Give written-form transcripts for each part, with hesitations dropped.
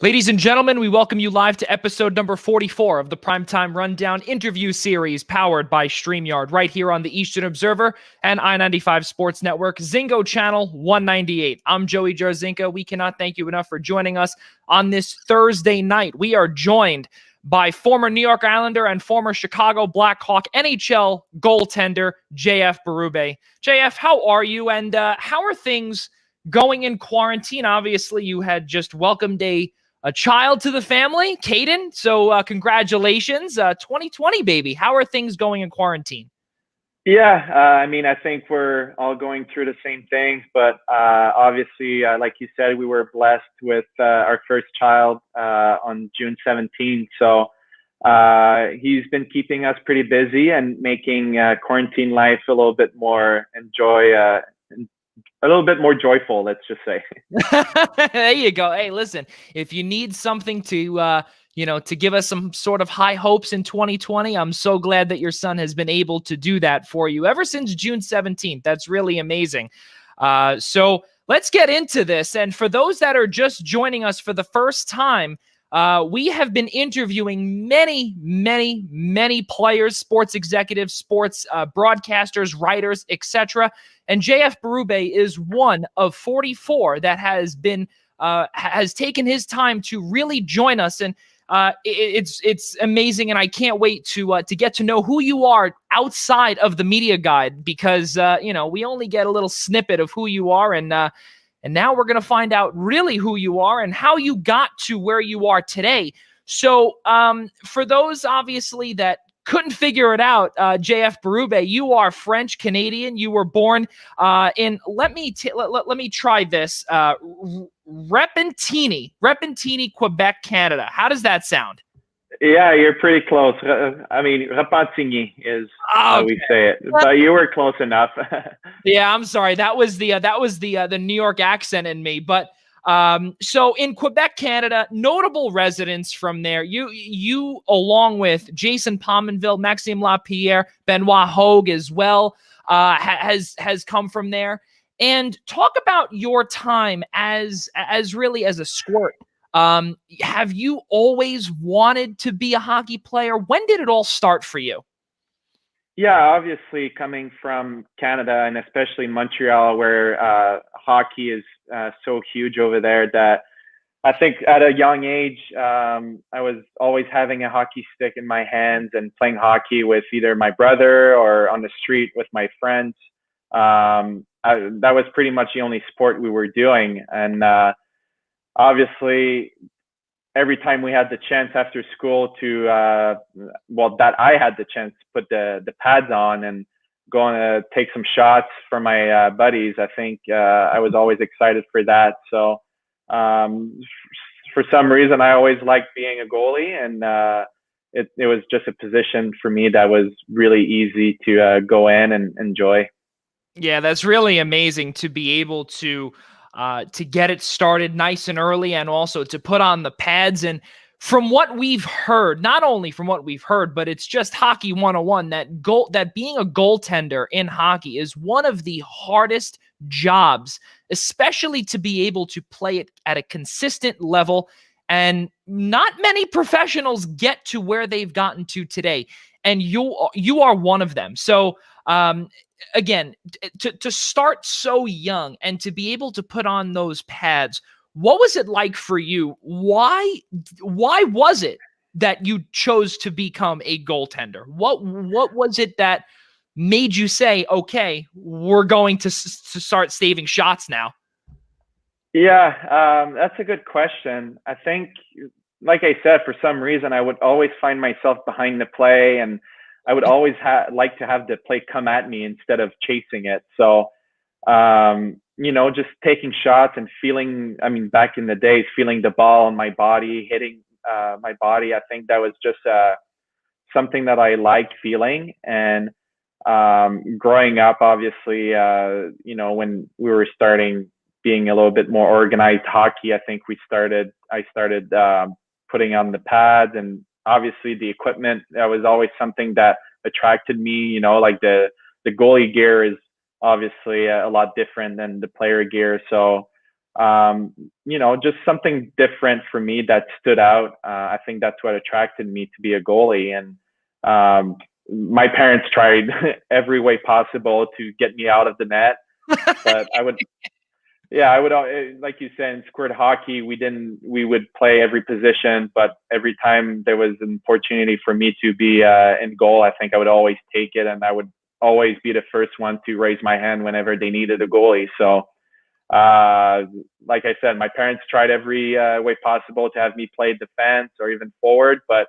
Ladies and gentlemen, we welcome you live to episode number 44 of the Primetime Rundown interview series powered by StreamYard right here on the Eastern Observer and I-95 Sports Network, Zingo Channel 198. I'm Joey Jarzynka. We cannot thank you enough for joining us on this Thursday night. We are joined by former New York Islander and former Chicago Blackhawk NHL goaltender JF Berube. JF, how are you, and how are things going in quarantine? Obviously, you had just welcomed a child to the family, Caden. So congratulations, 2020, baby. How are things going in quarantine? Yeah, I think we're all going through the same thing, but obviously, like you said, we were blessed with our first child on June 17th. So he's been keeping us pretty busy and making quarantine life a little bit more a little bit more joyful, let's just say. There you go. Hey, listen, if you need something to, to give us some sort of high hopes in 2020, I'm so glad that your son has been able to do that for you ever since June 17th. That's really amazing. So let's get into this. And for those that are just joining us for the first time, we have been interviewing many players, sports executives, sports broadcasters, writers, etc. And JF Berube is one of 44 that has taken his time to really join us. And it's amazing, and I can't wait to get to know who you are outside of the media guide, because we only get a little snippet of who you are, and now we're going to find out really who you are and how you got to where you are today. So for those, obviously, that couldn't figure it out, JF Berube, you are French Canadian. You were born in, let me try this, Repentigny, Quebec, Canada. How does that sound? Yeah, you're pretty close. Repentigny is how we say it, but you were close enough. Yeah, I'm sorry. That was the New York accent in me. But so in Quebec, Canada, notable residents from there. You along with Jason Pominville, Maxime Lapierre, Benoit Hogue as well, has come from there. And talk about your time as really as a squirt. Have you always wanted to be a hockey player? When did it all start for you? Yeah, obviously coming from Canada and especially Montreal, where hockey is so huge over there, that I think at a young age, I was always having a hockey stick in my hands and playing hockey with either my brother or on the street with my friends. That was pretty much the only sport we were doing. And obviously, every time we had the chance after school to, that I had the chance to put the pads on and go on take some shots for my buddies, I think I was always excited for that. So for some reason, I always liked being a goalie, and it was just a position for me that was really easy to go in and enjoy. Yeah, that's really amazing to be able to get it started nice and early, and also to put on the pads. And from what we've heard, not only from what we've heard, but it's just hockey 101, that being a goaltender in hockey is one of the hardest jobs, especially to be able to play it at a consistent level. And not many professionals get to where they've gotten to today. And you are one of them. So again, to start so young and to be able to put on those pads, what was it like for you? Why was it that you chose to become a goaltender? What was it that made you say, okay, we're going to start saving shots now? Yeah, that's a good question. I think, like I said, for some reason, I would always find myself behind the play, and I would always like to have the play come at me instead of chasing it. So, just taking shots and feeling, back in the days, feeling the ball on my body, hitting my body. I think that was just something that I liked feeling. And growing up, obviously, when we were starting being a little bit more organized hockey, I think I started putting on the pads, and obviously the equipment. That was always something that attracted me, like the goalie gear is obviously a lot different than the player gear. So just something different for me that stood out. I think that's what attracted me to be a goalie. And my parents tried every way possible to get me out of the net, but I would, like you said, in squirt hockey, we would play every position, but every time there was an opportunity for me to be in goal, I think I would always take it, and I would always be the first one to raise my hand whenever they needed a goalie. So, like I said, my parents tried every way possible to have me play defense or even forward, but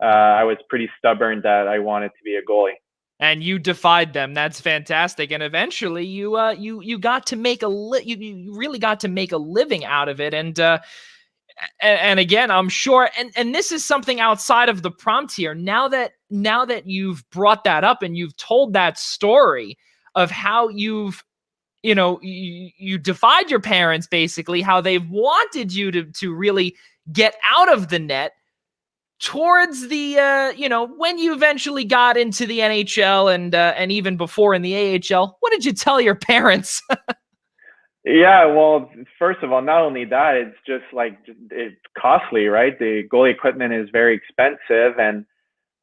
I was pretty stubborn that I wanted to be a goalie. And you defied them. That's fantastic. And eventually, you got to make you really got to make a living out of it. And again, I'm sure. And this is something outside of the prompt here. Now that you've brought that up and you've told that story of how you've you defied your parents, basically, how they've wanted you to really get out of the net. Towards the when you eventually got into the NHL and even before in the AHL, what did you tell your parents? Yeah, well, first of all, not only that, it's just like it's costly, right? The goalie equipment is very expensive, and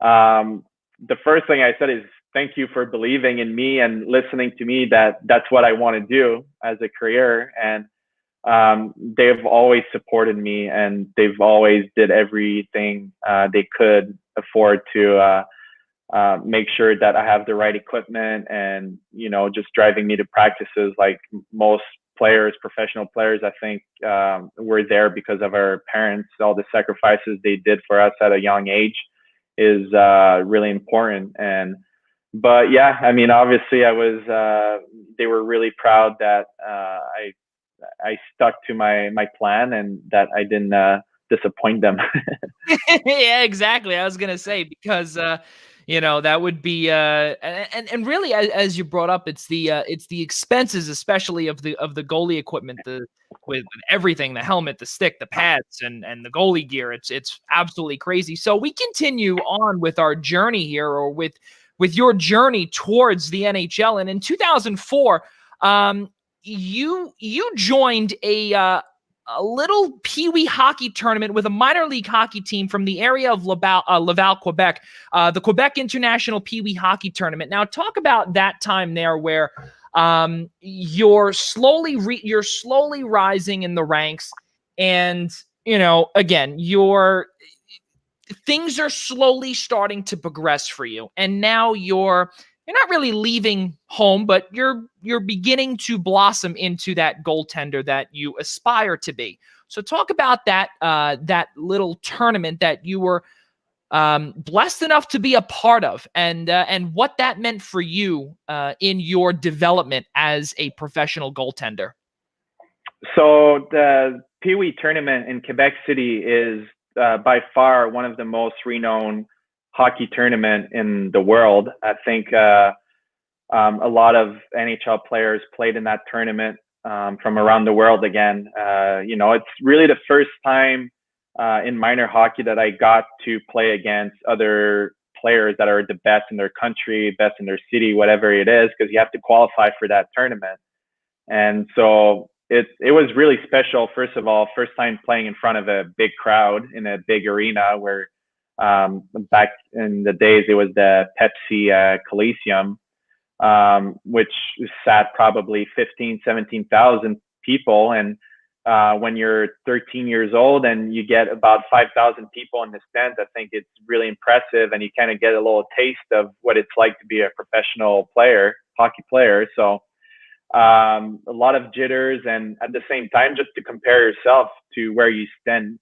the first thing I said is thank you for believing in me and listening to me that's what I want to do as a career. And they've always supported me, and they've always did everything they could afford to make sure that I have the right equipment, and just driving me to practices. Like most players, professional players, I think we're there because of our parents. All the sacrifices they did for us at a young age is really important. But yeah, I mean, obviously they were really proud that I stuck to my plan and that I didn't disappoint them. Yeah, exactly. I was gonna say, because that would be and really, as you brought up, it's the expenses, especially of the goalie equipment, with everything, the helmet, the stick, the pads, and the goalie gear. It's absolutely crazy. So we continue on with our journey here, or with your journey towards the NHL. And in 2004, you joined a little peewee hockey tournament with a minor league hockey team from the area of Laval, Quebec, the Quebec International Peewee Hockey Tournament. Now, talk about that time there, where you're slowly rising in the ranks, and again, things are slowly starting to progress for you, and now you're not really leaving home, but you're beginning to blossom into that goaltender that you aspire to be. So talk about that little tournament that you were blessed enough to be a part of, and what that meant for you in your development as a professional goaltender. So the Pee Wee tournament in Quebec City is by far one of the most renowned hockey tournament in the world. I think a lot of NHL players played in that tournament from around the world again. It's really the first time in minor hockey that I got to play against other players that are the best in their country, best in their city, whatever it is, because you have to qualify for that tournament. And so it was really special. First of all, first time playing in front of a big crowd in a big arena, where back in the days it was the Pepsi Coliseum, which sat probably 17,000 people. And when you're 13 years old and you get about 5,000 people in the stands, I think it's really impressive, and you kind of get a little taste of what it's like to be a professional hockey player. So a lot of jitters, and at the same time, just to compare yourself to where you stand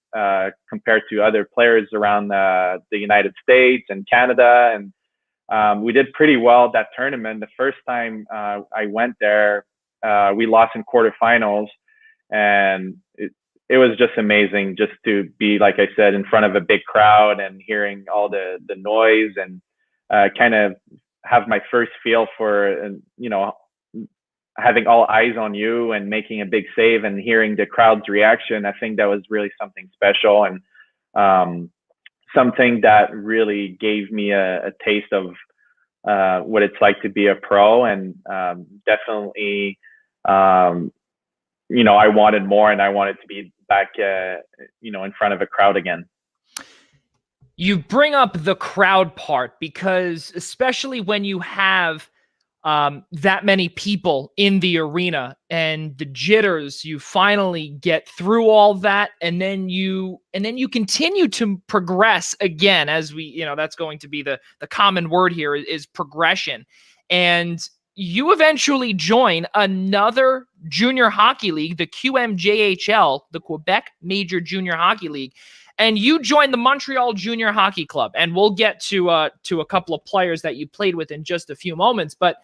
compared to other players around the United States and Canada. And we did pretty well that tournament. The first time I went there, we lost in quarterfinals, and it was just amazing just to be, like I said, in front of a big crowd and hearing all the noise, and kind of have my first feel for, having all eyes on you and making a big save and hearing the crowd's reaction. I think that was really something special, and something that really gave me a taste of what it's like to be a pro, and definitely I wanted more, and I wanted to be back, in front of a crowd again. You bring up the crowd part because especially when you have that many people in the arena and the jitters, you finally get through all that, and then you continue to progress again, as that's going to be the common word here is progression. And you eventually join another junior hockey league, the QMJHL, the Quebec Major Junior Hockey League. And you joined the Montreal Junior Hockey Club, and we'll get to a couple of players that you played with in just a few moments. But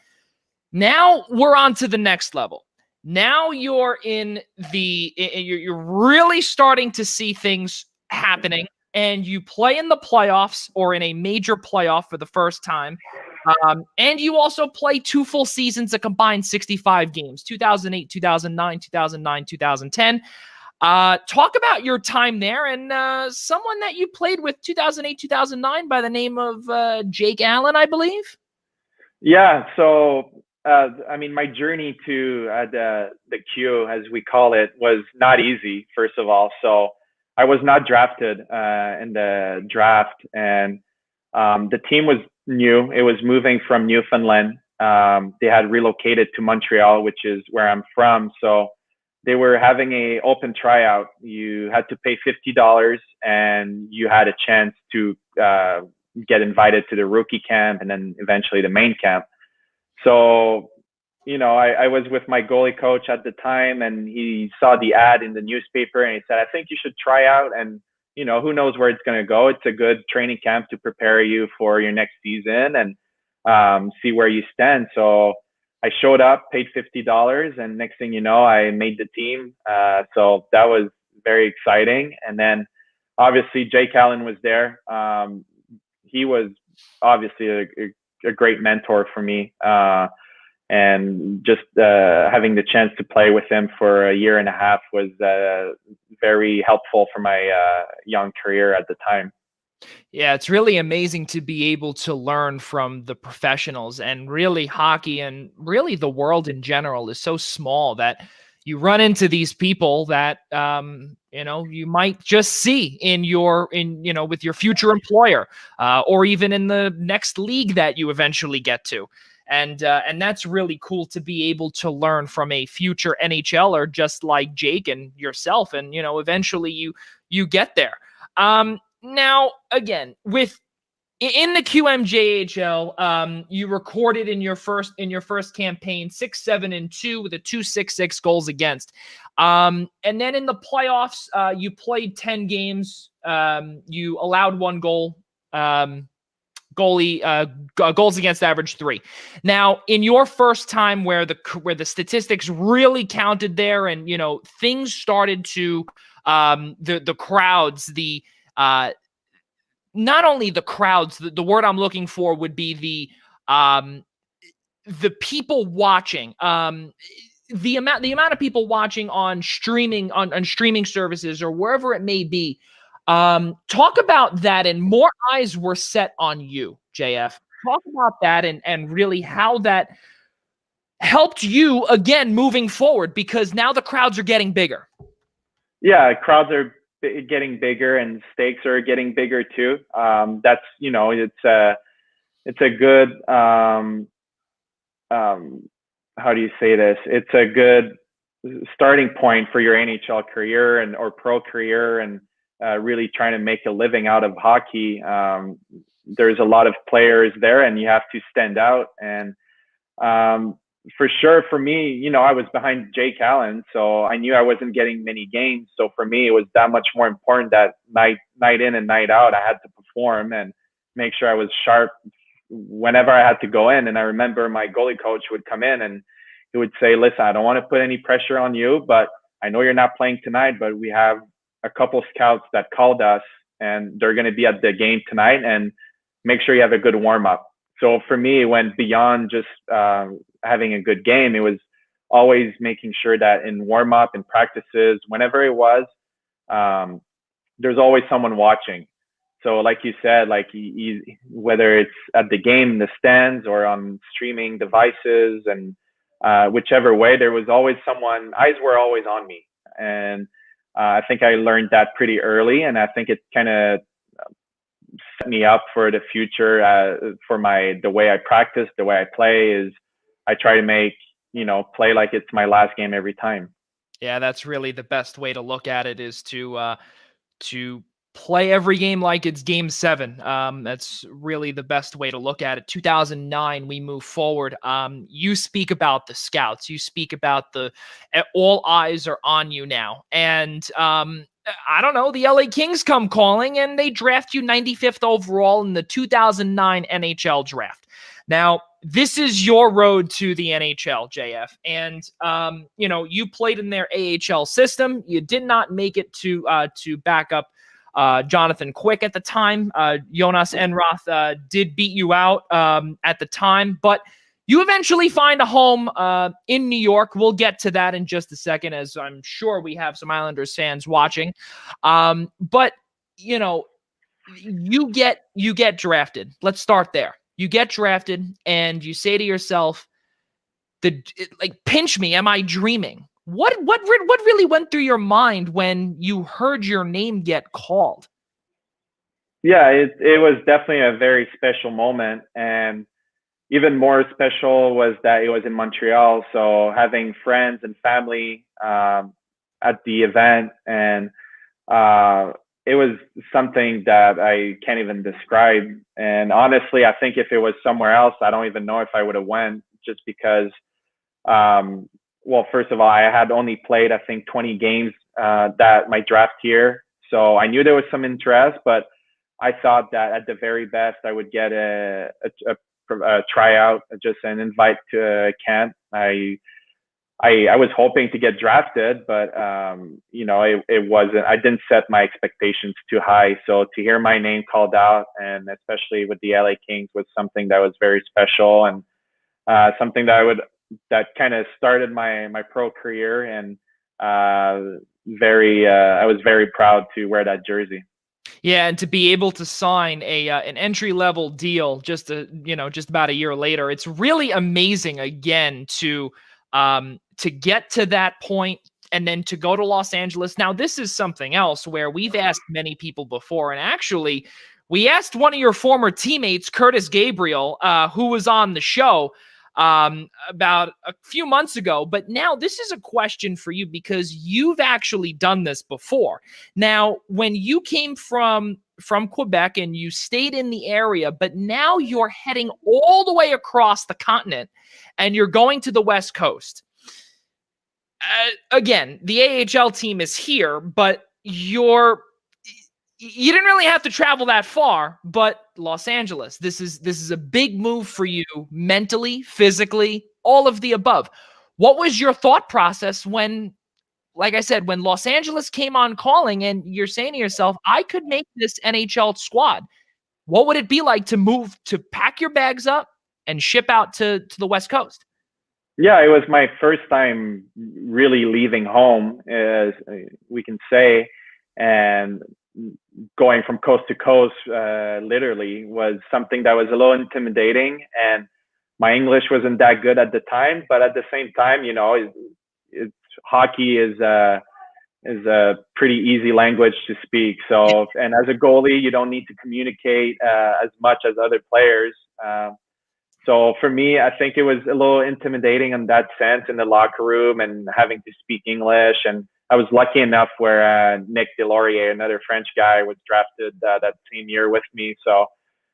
now we're on to the next level. Now you're you're really starting to see things happening, and you play in the playoffs or in a major playoff for the first time. And you also play 2 full seasons, a combined 65 games, 2008, 2009, 2009, 2010. Talk about your time there and someone that you played with 2008, 2009 by the name of Jake Allen, I believe. Yeah. So, my journey to the Q, as we call it, was not easy, first of all. So I was not drafted in the draft, and the team was new. It was moving from Newfoundland. They had relocated to Montreal, which is where I'm from. So they were having a open tryout. You had to pay $50, and you had a chance to get invited to the rookie camp and then eventually the main camp. So, I was with my goalie coach at the time, and he saw the ad in the newspaper, and he said, I think you should try out, and, who knows where it's going to go. It's a good training camp to prepare you for your next season and see where you stand. So I showed up, paid $50, and next thing you know, I made the team. So that was very exciting. And then obviously Jake Allen was there. He was obviously a great mentor for me. And just having the chance to play with him for a year and a half was very helpful for my young career at the time. Yeah, it's really amazing to be able to learn from the professionals, and really hockey and really the world in general is so small that you run into these people that you might just see with your future employer or even in the next league that you eventually get to. And that's really cool to be able to learn from a future NHLer just like Jake and yourself. And, eventually you get there. Now, again, in the QMJHL, you recorded in your first campaign 6-7-2 with a 2.66 goals against. And then in the playoffs, you played 10 games. You allowed 1 goal. Goals against average 3. Now, in your first time where the statistics really counted there, and things started to the crowds, not only the crowds, the word I'm looking for would be the people watching. The amount of people watching on streaming services or wherever it may be. Talk about that, and more eyes were set on you, JF. Talk about that and really how that helped you again moving forward, because now the crowds are getting bigger. Yeah, crowds are getting bigger and stakes are getting bigger too. That's it's a good how do you say this? It's a good starting point for your NHL career or pro career, and really trying to make a living out of hockey. There's a lot of players there, and you have to stand out. And for sure, for me, I was behind Jake Allen, so I knew I wasn't getting many games. So for me, it was that much more important that night in and night out, I had to perform and make sure I was sharp whenever I had to go in. And I remember my goalie coach would come in and he would say, listen, I don't want to put any pressure on you, but I know you're not playing tonight, but we have a couple scouts that called us and they're going to be at the game tonight, and make sure you have a good warm up. So for me, it went beyond just having a good game. It was always making sure that in warm up and practices, whenever it was, there's always someone watching. So like you said, whether it's at the game in the stands or on streaming devices, and whichever way, there was always someone. Eyes were always on me, and I think I learned that pretty early, and I think it kind of set me up for the future. For the way I practice, the way I play is I try to make play like it's my last game every time. Yeah, that's really the best way to look at it, is to play every game like it's game 7. That's really the best way to look at it. 2009, we move forward. You speak about the scouts. You speak about all eyes are on you now. And I don't know, the LA Kings come calling and they draft you 95th overall in the 2009 NHL draft. Now, this is your road to the NHL, JF. And, you played in their AHL system. You did not make it to back up Jonathan Quick at the time. Jonas Enroth did beat you out at the time, but you eventually find a home in New York. We'll get to that in just a second, as I'm sure we have some Islanders fans watching. But you get drafted. Let's start there. You get drafted, and you say to yourself, pinch me. Am I dreaming? What really went through your mind when you heard your name get called? Yeah, it was definitely a very special moment, and even more special was that it was in Montreal. So having friends and family at the event, and it was something that I can't even describe. And honestly, I think if it was somewhere else, I don't even know if I would have went, just because, well, first of all, I had only played, I think, 20 games that my draft year. So I knew there was some interest, but I thought that at the very best, I would get a tryout, just an invite to a camp. I was hoping to get drafted, but it wasn't. I didn't set my expectations too high. So to hear my name called out, and especially with the LA Kings, was something that was very special, and something that kind of started my pro career. And I was very proud to wear that jersey. Yeah, and to be able to sign an entry level deal just about a year later, it's really amazing. Again, to get to that point and then to go to Los Angeles. Now, this is something else where we've asked many people before, and actually, we asked one of your former teammates, Curtis Gabriel, who was on the show about a few months ago. But now this is a question for you, because you've actually done this before. Now, when you came from Quebec and you stayed in the area, but now you're heading all the way across the continent and you're going to the West Coast. Again, the AHL team is here, but you didn't really have to travel that far. But Los Angeles, this is a big move for you, mentally, physically, all of the above. What was your thought process when, like I said, when Los Angeles came on calling and you're saying to yourself, I could make this NHL squad? What would it be like to pack your bags up and ship out to the West Coast? Yeah, it was my first time really leaving home, as we can say, and going from coast to coast, literally, was something that was a little intimidating. And my English wasn't that good at the time, but at the same time, hockey is a pretty easy language to speak. So, and as a goalie, you don't need to communicate as much as other players. So for me, I think it was a little intimidating in that sense in the locker room and having to speak English. And I was lucky enough where Nick Delorier, another French guy, was drafted that same year with me. So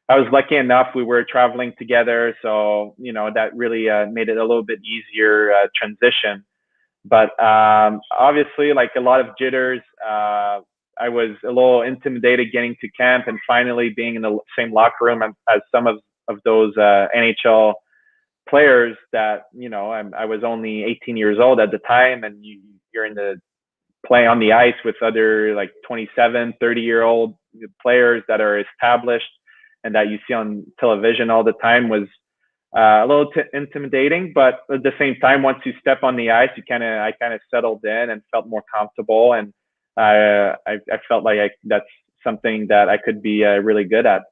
I was lucky enough. We were traveling together. So, that really made it a little bit easier transition. But obviously, like a lot of jitters, I was a little intimidated getting to camp and finally being in the same locker room as some of those NHL players that, I was only 18 years old at the time, and you're in the play on the ice with other like 27, 30-year-old players that are established and that you see on television all the time, was a little intimidating. But at the same time, once you step on the ice, I kind of settled in and felt more comfortable, and I felt like that's something that I could be really good at.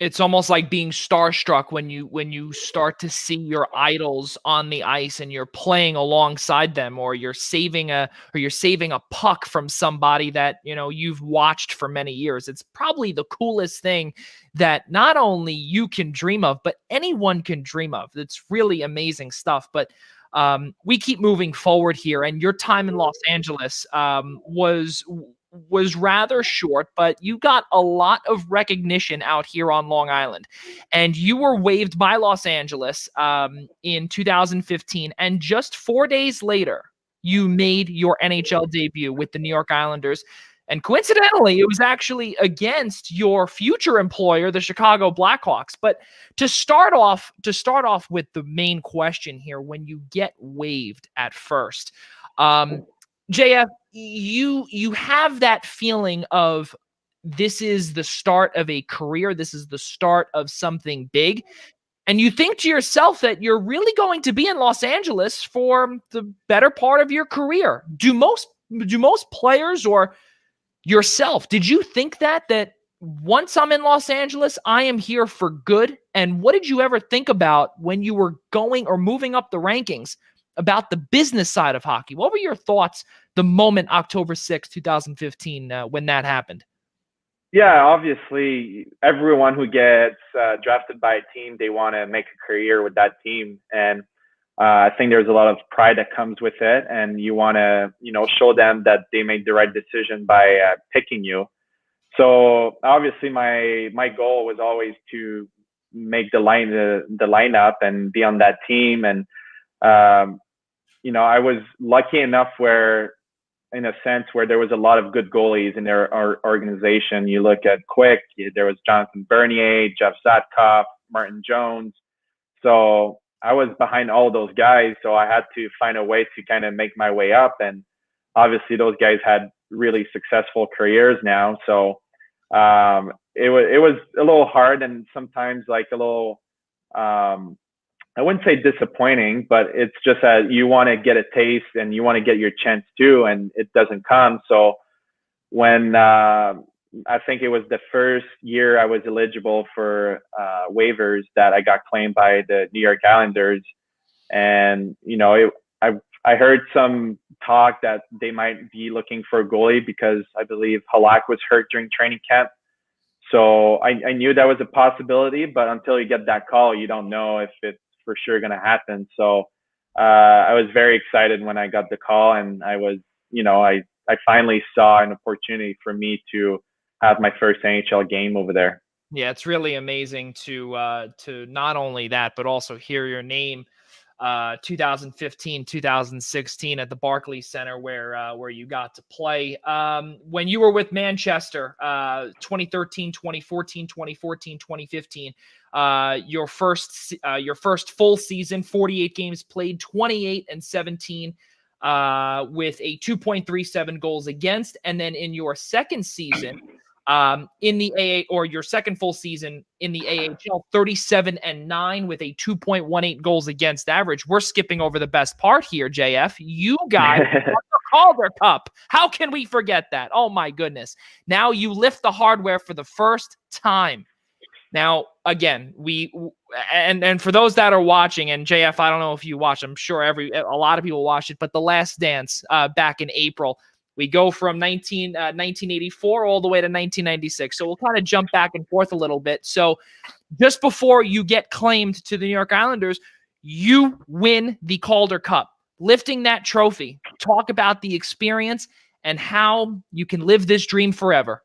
It's almost like being starstruck when you start to see your idols on the ice and you're playing alongside them, or you're saving a puck from somebody that, you know, you've watched for many years. It's probably the coolest thing that not only you can dream of, but anyone can dream of. It's really amazing stuff. But we keep moving forward here, and your time in Los Angeles was rather short, but you got a lot of recognition out here on Long Island. And you were waived by Los Angeles in 2015. And just 4 days later, you made your NHL debut with the New York Islanders. And coincidentally, it was actually against your future employer, the Chicago Blackhawks. But to start off with the main question here, when you get waived at first, JF, you have that feeling of, this is the start of a career. This is the start of something big. And you think to yourself that you're really going to be in Los Angeles for the better part of your career. Do most players, or yourself, did you think that once I'm in Los Angeles, I am here for good? And what did you ever think about when you were going or moving up the rankings about the business side of hockey? What were your thoughts the moment October 6, 2015, when that happened? Yeah, obviously, everyone who gets drafted by a team, they want to make a career with that team. And I think there's a lot of pride that comes with it, and you want to, you know, show them that they made the right decision by picking you. So obviously, my goal was always to make the lineup and be on that team. And you know, I was lucky enough where, in a sense, where there was a lot of good goalies in our organization. You look at Quick, there was Jonathan Bernier, Jeff Zatkoff, Martin Jones. So I was behind all those guys, so I had to find a way to kind of make my way up. And obviously, those guys had really successful careers now. So it was a little hard, and sometimes like a little, I wouldn't say disappointing, but it's just that you want to get a taste and you want to get your chance too, and it doesn't come. So when I think it was the first year I was eligible for waivers that I got claimed by the New York Islanders. And, you know, I heard some talk that they might be looking for a goalie because I believe Halak was hurt during training camp. So I knew that was a possibility, but until you get that call, you don't know if it's for sure going to happen. So I was very excited when I got the call, and I was, you know, I finally saw an opportunity for me to have my first NHL game over there. Yeah, it's really amazing to not only that, but also hear your name 2015, 2016 at the Barclays Center where you got to play. When you were with Manchester, 2013, 2014, 2014, 2015, your first full season, 48 games played, 28-17, with a 2.37 goals against. And then in your second season, in the AA, or your second full season in the AHL, 37-9 with a 2.18 goals against average. We're skipping over the best part here, JF. You guys won the Calder Cup. How can we forget that? Oh my goodness. Now you lift the hardware for the first time. Now, again, and for those that are watching, and JF, I don't know if you watch, I'm sure a lot of people watch it, but The Last Dance back in April, we go from 1984 all the way to 1996. So we'll kind of jump back and forth a little bit. So just before you get claimed to the New York Islanders, you win the Calder Cup, lifting that trophy. Talk about the experience and how you can live this dream forever.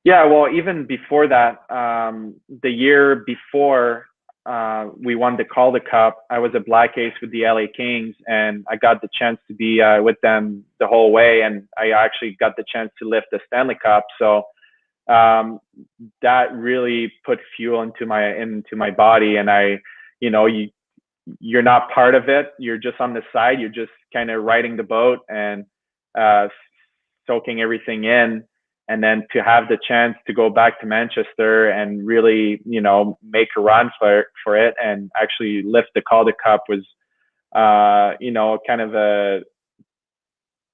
Yeah, well, even before that, the year before we won the Calder Cup, I was a Black Ace with the LA Kings, and I got the chance to be with them the whole way, and I actually got the chance to lift the Stanley Cup. So that really put fuel into my body, and you're not part of it. You're just on the side. You're just kind of riding the boat and soaking everything in. And then to have the chance to go back to Manchester and really, you know, make a run for it and actually lift the Calder Cup was, you know, kind of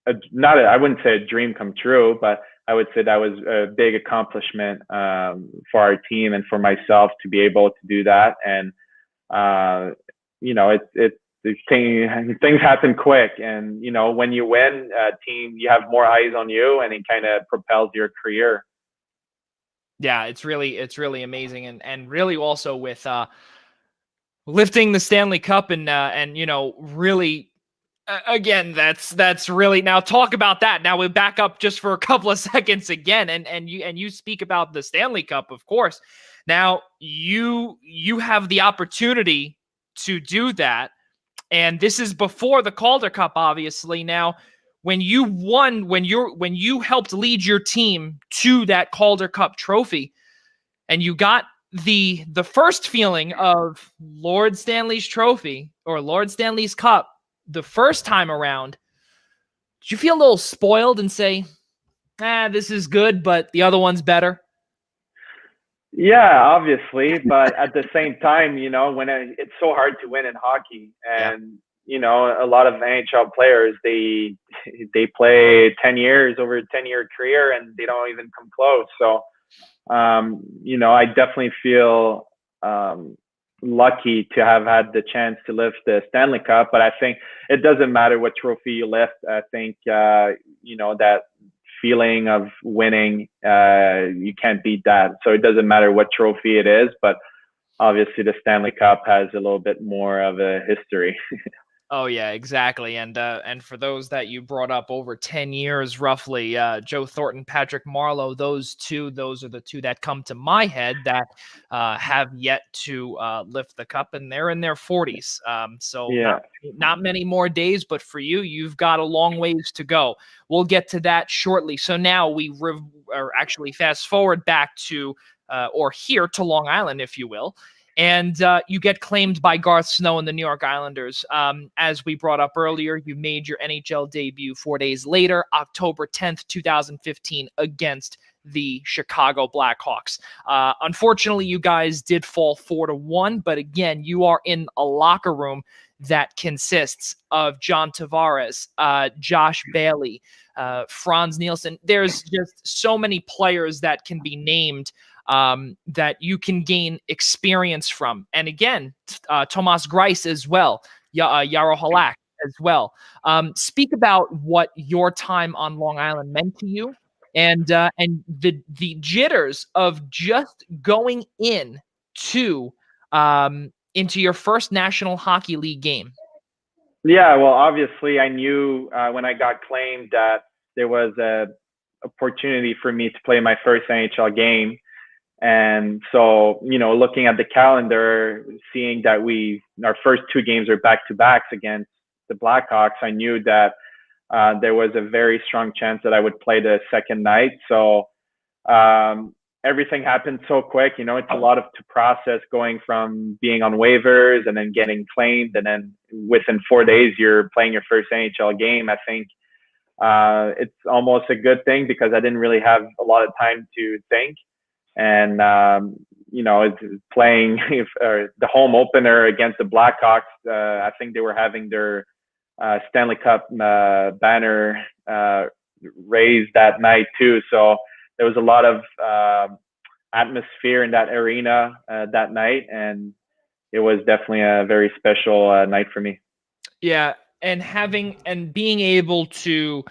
I wouldn't say a dream come true, but I would say that was a big accomplishment for our team and for myself to be able to do that. And things happen quick, and when you win a team, you have more eyes on you, and it kind of propels your career. Yeah, it's really amazing, and really also with lifting the Stanley Cup and really. Again, that's really, now talk about that. Now we back up just for a couple of seconds again, and you speak about the Stanley Cup, of course. Now you have the opportunity to do that, and this is before the Calder Cup, obviously. Now, when you helped lead your team to that Calder Cup trophy, and you got the first feeling of Lord Stanley's trophy or Lord Stanley's Cup the first time around, did you feel a little spoiled and say, this is good, but the other one's better? Yeah, obviously, but at the same time, when it's so hard to win in hockey, and a lot of NHL players, they play 10 years over a 10-year career, and they don't even come close. So, I definitely feel lucky to have had the chance to lift the Stanley Cup, but I think it doesn't matter what trophy you lift. I think that feeling of winning, you can't beat that. So it doesn't matter what trophy it is, but obviously the Stanley Cup has a little bit more of a history. Oh yeah, exactly. And for those that you brought up, over 10 years roughly, Joe Thornton, Patrick Marleau, those are the two that come to my head that have yet to lift the cup, and they're in their 40s. So Yeah. not many more days, but for you've got a long ways to go. We'll get to that shortly. So now we actually fast forward back to or here to Long Island, if you will. And you get claimed by Garth Snow and the New York Islanders. As we brought up earlier, you made your NHL debut 4 days later, October 10th, 2015, against the Chicago Blackhawks. Unfortunately, you guys did fall 4-1, but again, you are in a locker room that consists of John Tavares, Josh Bailey, Franz Nielsen. There's just so many players that can be named that you can gain experience from. And again, Tomas Greiss as well, Jaro Halak as well. Speak about what your time on Long Island meant to you, and the jitters of just going into your first National Hockey League game. Yeah, well, obviously I knew when I got claimed that there was a opportunity for me to play my first NHL game. And so, looking at the calendar, seeing that our first two games are back-to-backs against the Blackhawks, I knew that there was a very strong chance that I would play the second night. So everything happened so quick. It's a lot to process, going from being on waivers and then getting claimed, and then within 4 days you're playing your first NHL game. I think it's almost a good thing, because I didn't really have a lot of time to think. And, it's playing the home opener against the Blackhawks. I think they were having their Stanley Cup banner raised that night too. So there was a lot of atmosphere in that arena that night, and it was definitely a very special night for me. Yeah, and being able to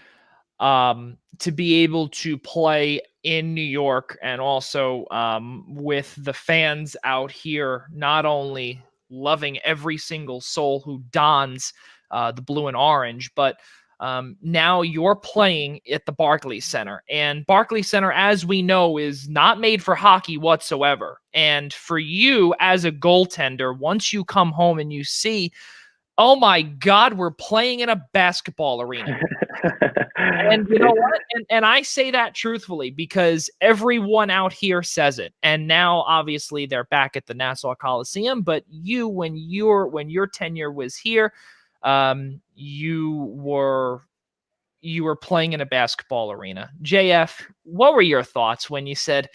be able to play in New York, and also with the fans out here, not only loving every single soul who dons the blue and orange, but now you're playing at the Barclays Center. And Barclays Center, as we know, is not made for hockey whatsoever. And for you as a goaltender, once you come home and you see, oh my God, we're playing in a basketball arena. And you know what? And I say that truthfully, because everyone out here says it. And now, obviously, they're back at the Nassau Coliseum. But when your tenure was here, you were playing in a basketball arena. JF, what were your thoughts when you said,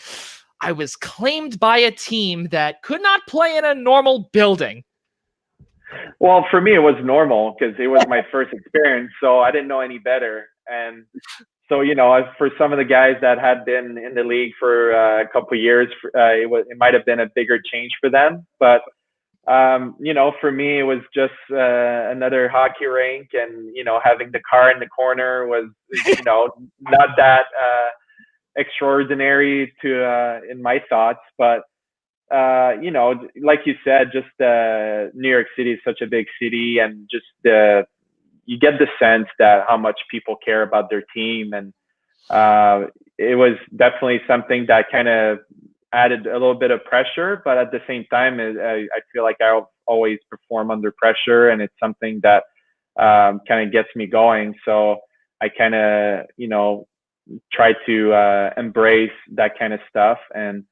I was claimed by a team that could not play in a normal building? Well, for me, it was normal, because it was my first experience, so I didn't know any better. And So, for some of the guys that had been in the league for a couple of years, it might have been a bigger change for them. But, for me, it was just another hockey rink, and, having the car in the corner was, not that extraordinary in my thoughts. But, like you said, just New York City is such a big city, and just you get the sense that how much people care about their team. And it was definitely something that kind of added a little bit of pressure, but at the same time, I feel like I always perform under pressure, and it's something that kind of gets me going. So I kind of, try to embrace that kind of stuff. And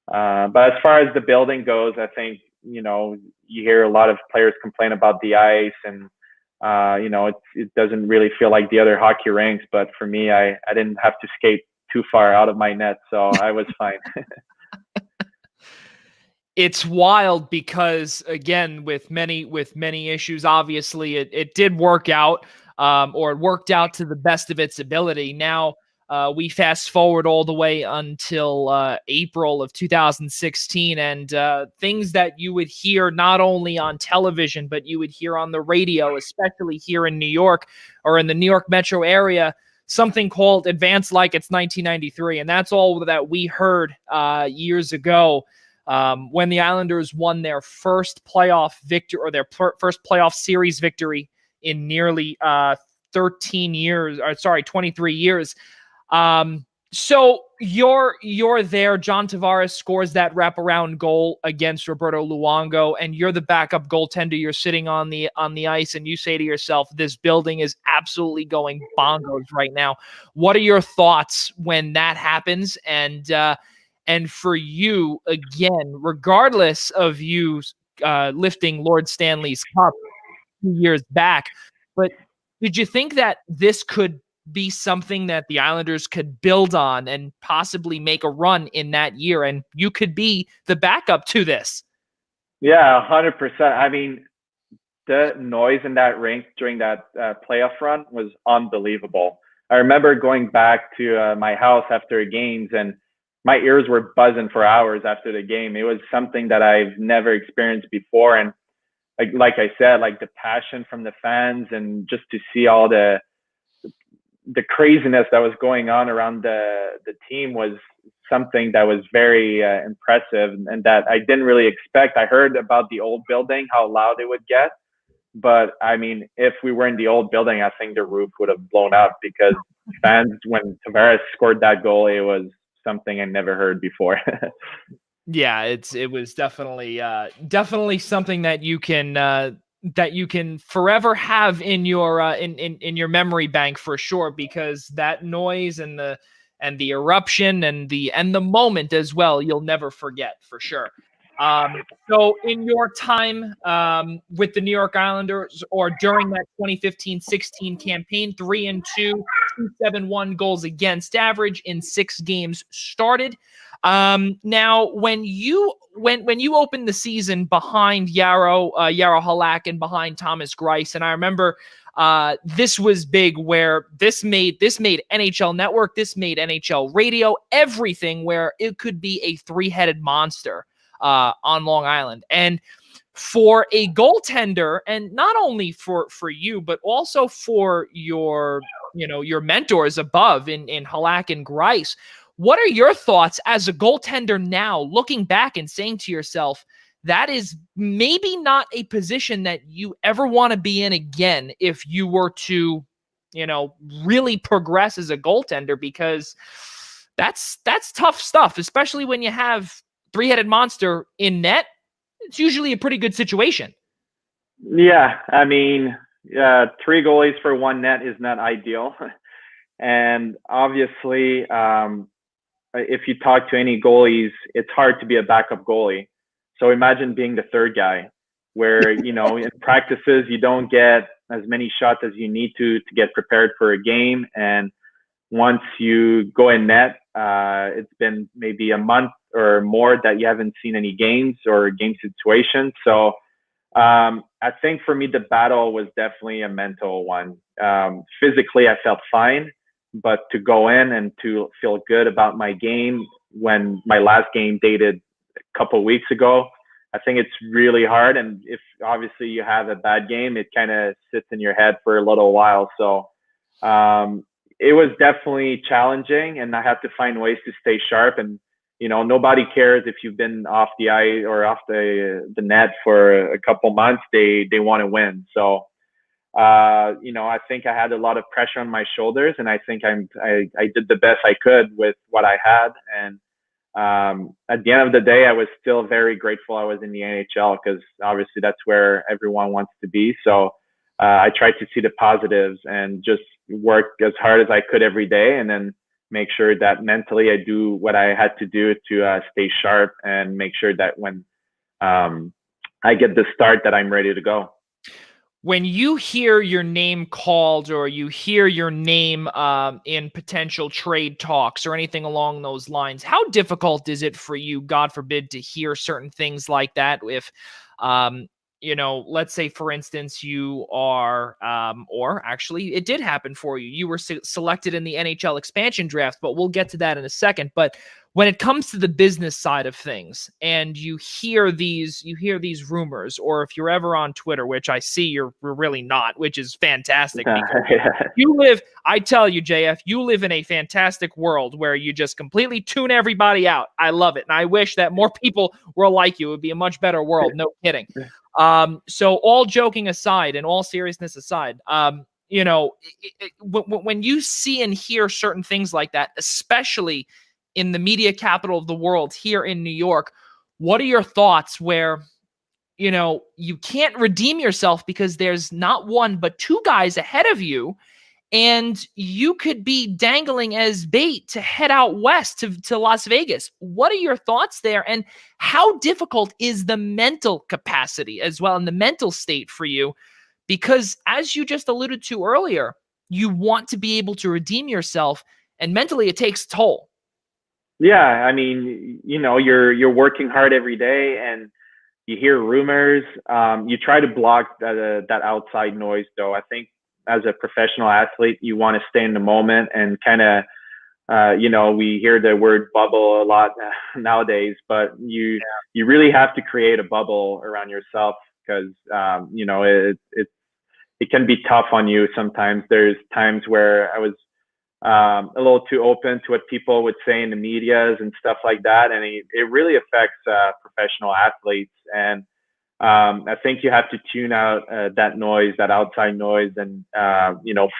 but as far as the building goes, I think, you hear a lot of players complain about the ice, and it doesn't really feel like the other hockey rinks. But for me, I didn't have to skate too far out of my net, so I was fine. It's wild because, again, with many issues, obviously it did work out, or it worked out to the best of its ability. Now we fast forward all the way until April of 2016, and things that you would hear not only on television, but you would hear on the radio, especially here in New York or in the New York metro area, something called Advance Like It's 1993. And that's all that we heard years ago, when the Islanders won their first playoff victory, or their first playoff series victory in nearly 23 years. So you're there. John Tavares scores that wraparound goal against Roberto Luongo, and you're the backup goaltender. You're sitting on the ice, and you say to yourself, "This building is absolutely going bongos right now." What are your thoughts when that happens? And for you, again, regardless of you lifting Lord Stanley's cup 2 years back, but did you think that this could be something that the Islanders could build on and possibly make a run in that year, and you could be the backup to this? Yeah, 100%. I mean, the noise in that rink during that playoff run was unbelievable. I remember going back to my house after games, and my ears were buzzing for hours after the game. It was something that I've never experienced before. And like I said, like the passion from the fans, and just to see all the craziness that was going on around the team was something that was very impressive, and that I didn't really expect. I heard about the old building, how loud it would get. But I mean, if we were in the old building, I think the roof would have blown up, because fans, when Tavares scored that goal, it was something I never heard before. Yeah, it was definitely something that you can forever have in your in your memory bank for sure, because that noise and the eruption and the moment as well, you'll never forget for sure. So in your time with the New York Islanders, or during that 2015-16 campaign, 3-2, 271 goals against average in 6 games started. Now, when you opened the season behind Jaro Halak and behind Thomas Greiss, and I remember this was big, where this made NHL Network, this made NHL radio, everything, where it could be a 3-headed monster on Long Island. And for a goaltender, and not only for you, but also for your mentors above in Halak and Greiss, what are your thoughts as a goaltender now, looking back and saying to yourself, that is maybe not a position that you ever want to be in again if you were to, really progress as a goaltender, because that's tough stuff, especially when you have 3-headed monster in net. It's usually a pretty good situation. Yeah, I mean, 3 goalies for 1 net is not ideal. And obviously, if you talk to any goalies, it's hard to be a backup goalie. So imagine being the 3rd guy, where, in practices, you don't get as many shots as you need to get prepared for a game. And once you go in net, it's been maybe a month or more that you haven't seen any games or game situations. So I think for me, the battle was definitely a mental one. Physically, I felt fine, but to go in and to feel good about my game when my last game dated a couple of weeks ago, I think it's really hard. And if obviously you have a bad game, it kind of sits in your head for a little while. So it was definitely challenging, and I had to find ways to stay sharp. And nobody cares if you've been off the ice or off the net for a couple months. They want to win. So I think I had a lot of pressure on my shoulders, and I think I did the best I could with what I had. And at the end of the day, I was still very grateful I was in the NHL, because obviously that's where everyone wants to be. So I tried to see the positives and just work as hard as I could every day, and then make sure that mentally I do what I had to do to stay sharp and make sure that when I get the start that I'm ready to go. When you hear your name called, or you hear your name in potential trade talks or anything along those lines, how difficult is it for you, God forbid, to hear certain things like that? If, let's say, for instance, you are, or actually it did happen for you. You were selected in the NHL expansion draft, but we'll get to that in a second. But when it comes to the business side of things, and you hear these rumors, or if you're ever on Twitter, which I see you're really not, which is fantastic. I tell you, JF, you live in a fantastic world where you just completely tune everybody out. I love it. And I wish that more people were like you. It would be a much better world. No kidding. So all joking aside and all seriousness aside, when you see and hear certain things like that, especially in the media capital of the world here in New York, what are your thoughts where, you can't redeem yourself because there's not one, but two guys ahead of you, and you could be dangling as bait to head out west to Las Vegas? What are your thoughts there? And how difficult is the mental capacity as well, and the mental state for you? Because as you just alluded to earlier, you want to be able to redeem yourself, and mentally it takes toll. Yeah, I mean, you're working hard every day, and you hear rumors. You try to block that outside noise, though. I think as a professional athlete, you want to stay in the moment and kind of, we hear the word bubble a lot nowadays, but you really have to create a bubble around yourself, because it can be tough on you sometimes. There's times where I was a little too open to what people would say in the medias and stuff like that, and it really affects professional athletes. And I think you have to tune out that noise, that outside noise, and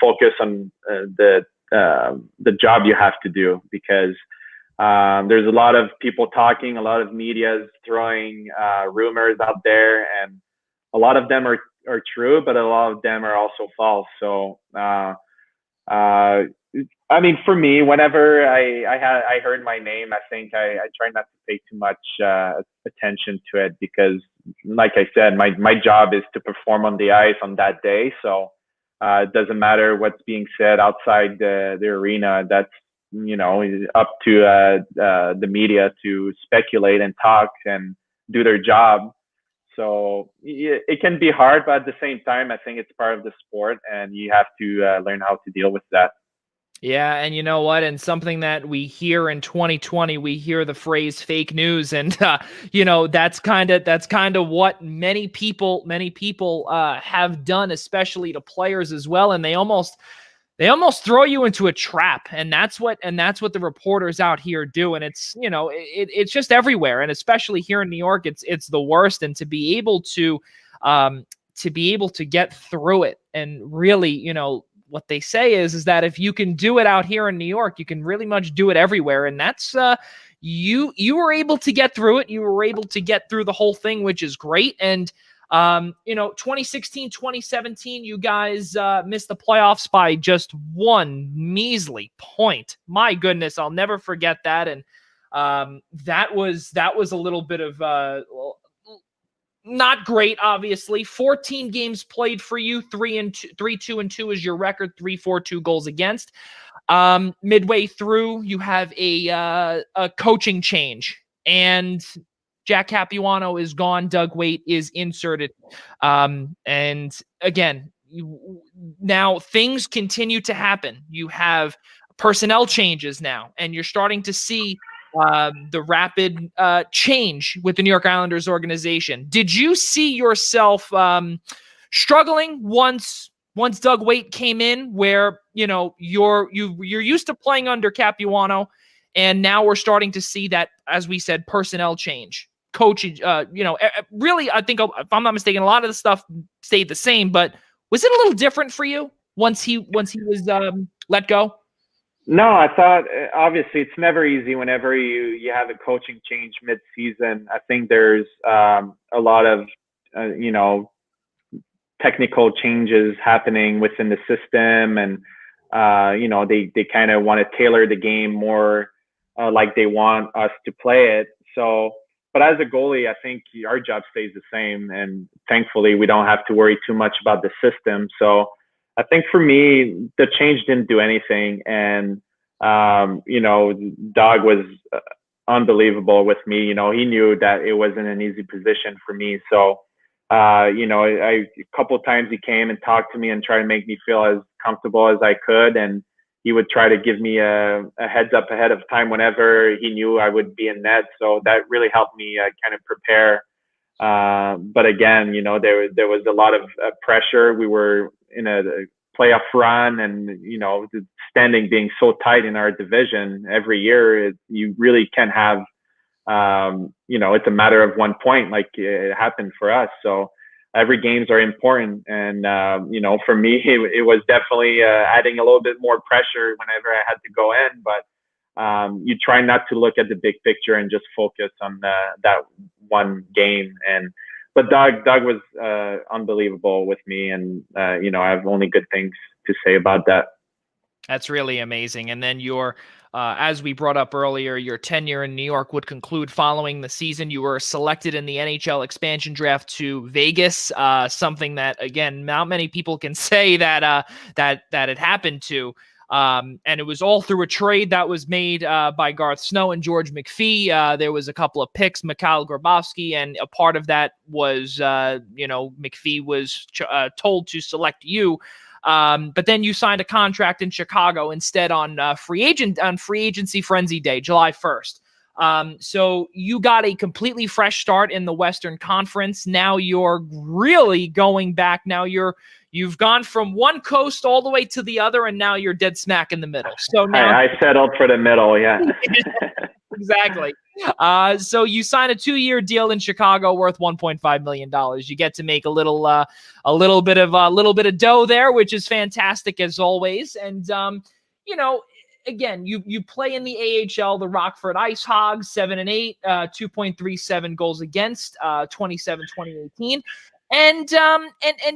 focus on the job you have to do, because there's a lot of people talking, a lot of media's throwing rumors out there, and a lot of them are true, but a lot of them are also false. So I mean, for me, whenever I heard my name, I think I try not to pay too much attention to it, because, like I said, my job is to perform on the ice on that day. So it doesn't matter what's being said outside the arena. That's up to the media to speculate and talk and do their job. So it can be hard, but at the same time, I think it's part of the sport, and you have to learn how to deal with that. Yeah, and you know what? And something that we hear in 2020, we hear the phrase "fake news," and that's kind of what many people have done, especially to players as well. And they almost throw you into a trap, and that's what the reporters out here do. And it's it's just everywhere, and especially here in New York, it's the worst. And to be able to get through it, and really, what they say is that if you can do it out here in New York, you can really much do it everywhere. And that's you were able to get through it. You were able to get through the whole thing, which is great. And 2016, 2017, you guys missed the playoffs by just one measly point. My goodness, I'll never forget that. And that was a little bit of not great, obviously. 14 games played for you, 3-2-2 is your record, 3-4-2 goals against. Midway through, you have a coaching change, and Jack Capuano is gone. Doug Waite is inserted. And again, now things continue to happen. You have personnel changes now, and you're starting to see the rapid change with the New York Islanders organization. Did you see yourself struggling once Doug Weight came in, where you're used to playing under Capuano, and now we're starting to see that, as we said, personnel change, coaching. Really, I think, if I'm not mistaken, a lot of the stuff stayed the same, but was it a little different for you once he was let go? No, I thought obviously it's never easy whenever you have a coaching change mid-season. I think there's a lot of technical changes happening within the system, and they kind of want to tailor the game more like they want us to play it. So, but as a goalie, I think our job stays the same, and thankfully we don't have to worry too much about the system. So I think for me, the change didn't do anything. And, Doug was unbelievable with me. He knew that it wasn't an easy position for me. So, a couple of times he came and talked to me and tried to make me feel as comfortable as I could. And he would try to give me a heads up ahead of time whenever he knew I would be in net. So that really helped me kind of prepare. But again, there was a lot of pressure. We were in a playoff run, and the standing being so tight in our division every year, you really can have it's a matter of 1 point, like it happened for us. So every games are important, and for me it was definitely adding a little bit more pressure whenever I had to go in. But you try not to look at the big picture and just focus on that one game. But Doug was unbelievable with me, and I have only good things to say about that. That's really amazing. And then as we brought up earlier, your tenure in New York would conclude following the season. You were selected in the NHL expansion draft to Vegas, something that, again, not many people can say that it happened to. And it was all through a trade that was made by Garth Snow and George McPhee. There was a couple of picks, Mikhail Grabowski, and a part of that was, McPhee was told to select you. But then you signed a contract in Chicago instead on free agency frenzy day, July 1st. So you got a completely fresh start in the Western Conference. Now you're really going back. Now you've gone from one coast all the way to the other, and now you're dead smack in the middle. So now I settled for the middle. Yeah, exactly. So you sign a 2-year deal in Chicago worth $1.5 million. You get to make a little bit of dough there, which is fantastic as always. And again, you play in the AHL, the Rockford Ice Hogs, 7-8, 2.37 goals against, 27-2018. And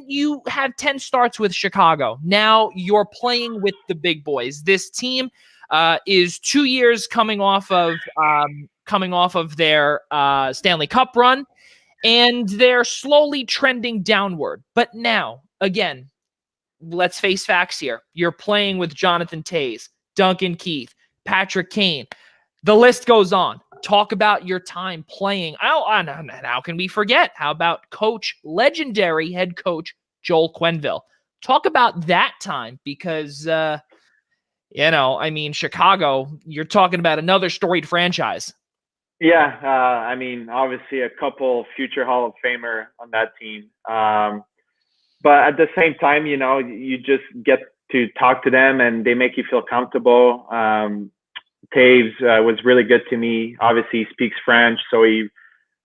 you have 10 starts with Chicago. Now you're playing with the big boys. This team is 2 years coming off of their Stanley Cup run, and they're slowly trending downward. But now, again, let's face facts here. You're playing with Jonathan Toews, Duncan Keith, Patrick Kane. The list goes on. Talk about your time playing. How can we forget? How about legendary head coach Joel Quenneville? Talk about that time, because Chicago, you're talking about another storied franchise. Yeah, obviously a couple future Hall of Famer on that team. But at the same time, you just get to talk to them and they make you feel comfortable. Toews was really good to me. Obviously, he speaks French, so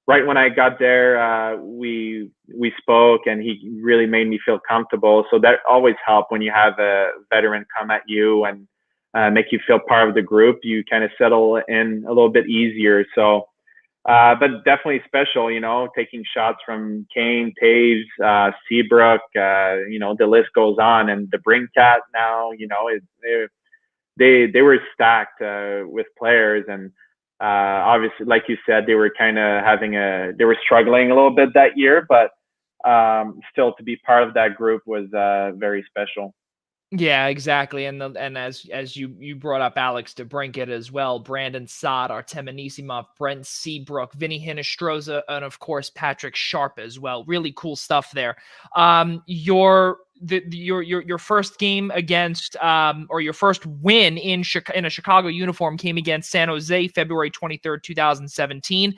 right when I got there, we spoke, and he really made me feel comfortable. So that always helps when you have a veteran come at you and make you feel part of the group. You kind of settle in a little bit easier. So, but definitely special, taking shots from Kane, Toews, Seabrook, the list goes on. And the Brinkat now, they were stacked with players. And obviously, like you said, they were kind of they were struggling a little bit that year, but still to be part of that group was very special. Yeah, exactly. And as you brought up Alex DeBrincat as well, Brandon Saad, Artem Anisimov, Brent Seabrook, Vinny Hinostroza, and of course Patrick Sharp as well. Really cool stuff there. Your first game against or your first win in a Chicago uniform came against San Jose, February 23rd, 2017.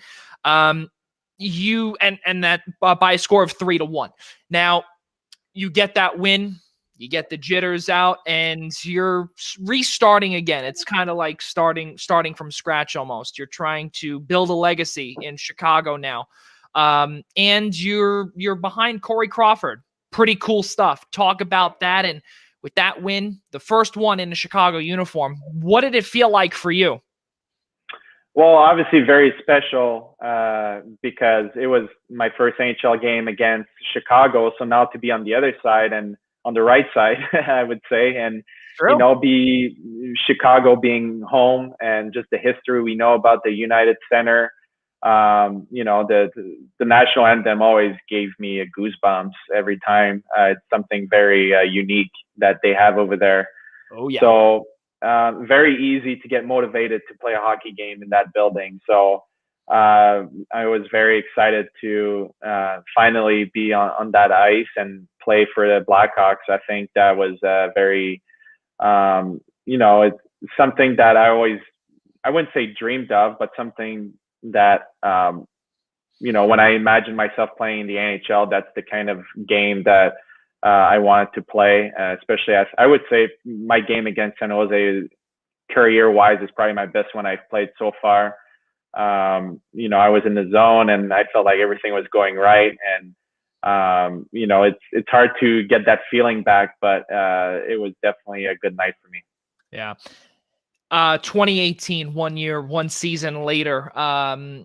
You and that by a score of 3-1. Now you get that win, you get the jitters out, and you're restarting again. It's kind of like starting from scratch almost. You're trying to build a legacy in Chicago now, and you're behind Corey Crawford. Pretty cool stuff. Talk about that. And with that win, the first one in the Chicago uniform, what did it feel like for you? Well, obviously very special because it was my first NHL game against Chicago. So now to be on the other side and on the right side, I would say, and True. be Chicago being home and just the history we know about the United Center. The national anthem always gave me a goosebumps every time. It's something very unique that they have over there. Oh yeah. So very easy to get motivated to play a hockey game in that building. So I was very excited to finally be on that ice and play for the Blackhawks. I think that was very, it's something that I wouldn't say dreamed of, but something that, when I imagine myself playing in the NHL, that's the kind of game that I wanted to play, especially as I would say my game against San Jose career-wise is probably my best one I've played so far. I was in the zone and I felt like everything was going right. And, it's hard to get that feeling back, but it was definitely a good night for me. Yeah. 2018, 1 year, 1 season later,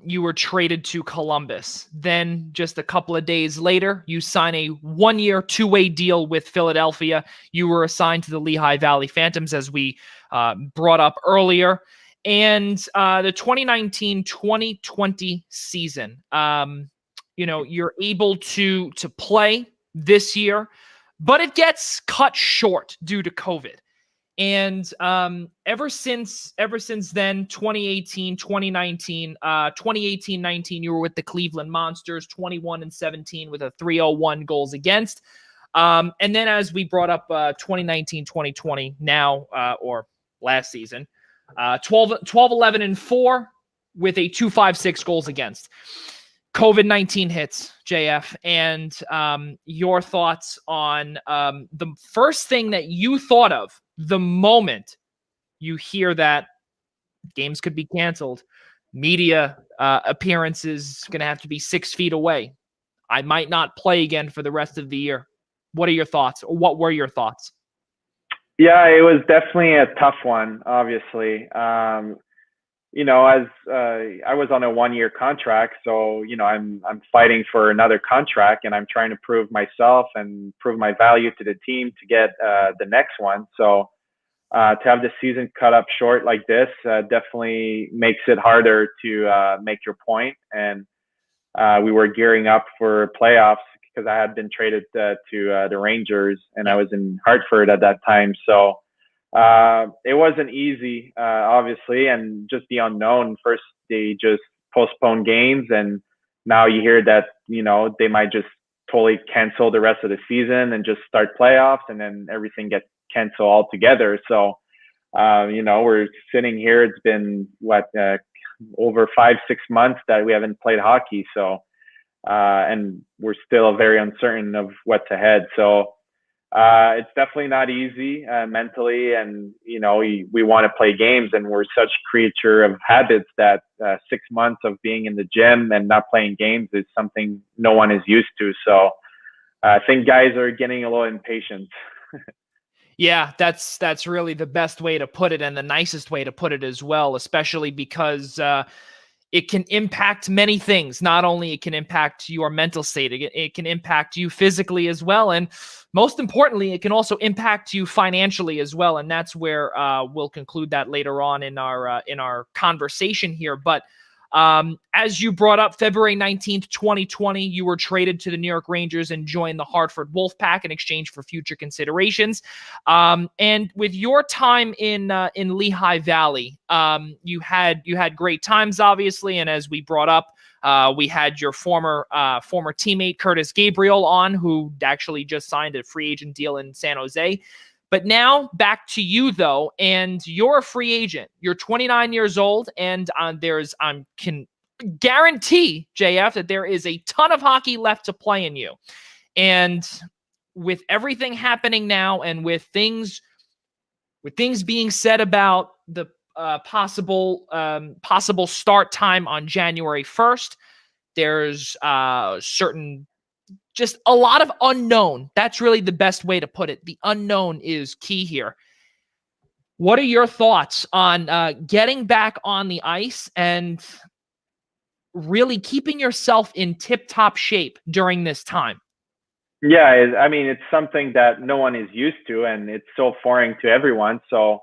you were traded to Columbus. Then just a couple of days later, you sign a 1-year, 2-way deal with Philadelphia. You were assigned to the Lehigh Valley Phantoms, as we brought up earlier. And the 2019-2020 season, you're able to play this year, but it gets cut short due to COVID. And ever since then, 2018, 2019, 2018-19, you were with the Cleveland Monsters, 21-17 with a 301 goals against. And then as we brought up 2019-2020 now, or last season, 12-11-4 with a 256 goals against. COVID-19 hits, JF, and your thoughts on the first thing that you thought of the moment you hear that games could be canceled, media appearances going to have to be 6 feet away. I might not play again for the rest of the year. What are your thoughts, or what were your thoughts? Yeah, it was definitely a tough one, obviously. As I was on a 1-year contract, so, I'm fighting for another contract and I'm trying to prove myself and prove my value to the team to get the next one. So to have the season cut up short like this definitely makes it harder to make your point. And we were gearing up for playoffs because I had been traded to the Rangers and I was in Hartford at that time. So it wasn't easy, obviously, and just the unknown. First, they just postponed games, and now you hear that, they might just totally cancel the rest of the season and just start playoffs, and then everything gets canceled altogether. So, we're sitting here. It's been, over 5-6 months that we haven't played hockey. So, and we're still very uncertain of what's ahead. So, it's definitely not easy mentally, and we want to play games, and we're such creature of habits that 6 months of being in the gym and not playing games is something no one is used to. So I think guys are getting a little impatient. Yeah, that's really the best way to put it, and the nicest way to put it as well, especially because it can impact many things. Not only it can impact your mental state, it can impact you physically as well. And most importantly, it can also impact you financially as well. And that's where we'll conclude that later on in our conversation here. But As you brought up, February 19th, 2020, you were traded to the New York Rangers and joined the Hartford Wolfpack in exchange for future considerations. And with your time in Lehigh Valley, you had great times, obviously. And as we brought up, we had your former teammate Curtis Gabriel on, who actually just signed a free agent deal in San Jose. But now back to you, though, and you're a free agent. You're 29 years old, and I can guarantee, JF, that there is a ton of hockey left to play in you. And with everything happening now, and with things being said about the possible start time on January 1st, there's certain. Just a lot of unknown. That's really the best way to put it. The unknown is key here. What are your thoughts on getting back on the ice and really keeping yourself in tip-top shape during this time? Yeah, I mean, it's something that no one is used to, and it's so foreign to everyone. So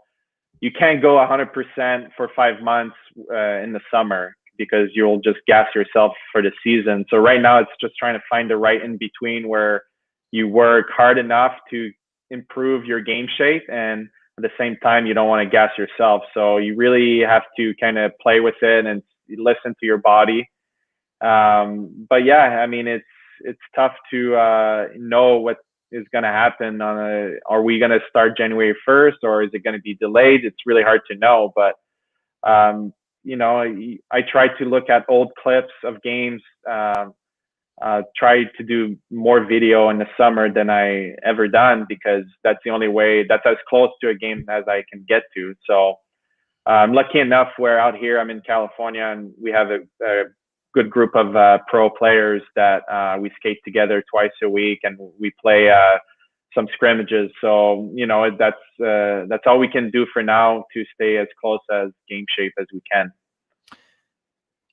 you can't go 100% for 5 months in the summer, because you'll just gas yourself for the season. So right now it's just trying to find the right in between where you work hard enough to improve your game shape, and at the same time you don't want to gas yourself. So you really have to kind of play with it and listen to your body. But yeah, I mean, it's tough to know what is going to happen are we going to start January 1st, or is it going to be delayed? It's really hard to know, but I try to look at old clips of games, try to do more video in the summer than I ever done, because that's the only way, that's as close to a game as I can get to. So I'm lucky enough where out here, I'm in California, and we have a good group of pro players that we skate together twice a week, and we play some scrimmages. So, that's all we can do for now to stay as close as game shape as we can.